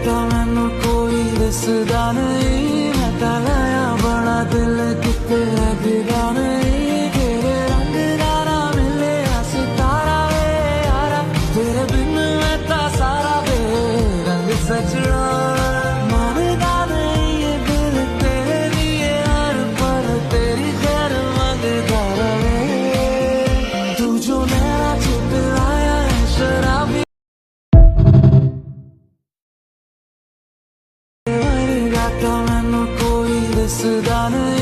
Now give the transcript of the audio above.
तो मैनू कोई दिसदा नहीं, मैं तां लाया बड़ा दिल किते लगदा नहीं। तेरे रंग दा ना मिले सितारा वे यारा, तेरे बिन मैं तां सारा बेरंग सजना। मानदा नहीं ये दिल तेरे लिए हर पल तेरी खैर मंगदा रहे। तू जो नैना चुप लाया है शराबी तो मैनू कोई दिसदा नहीं।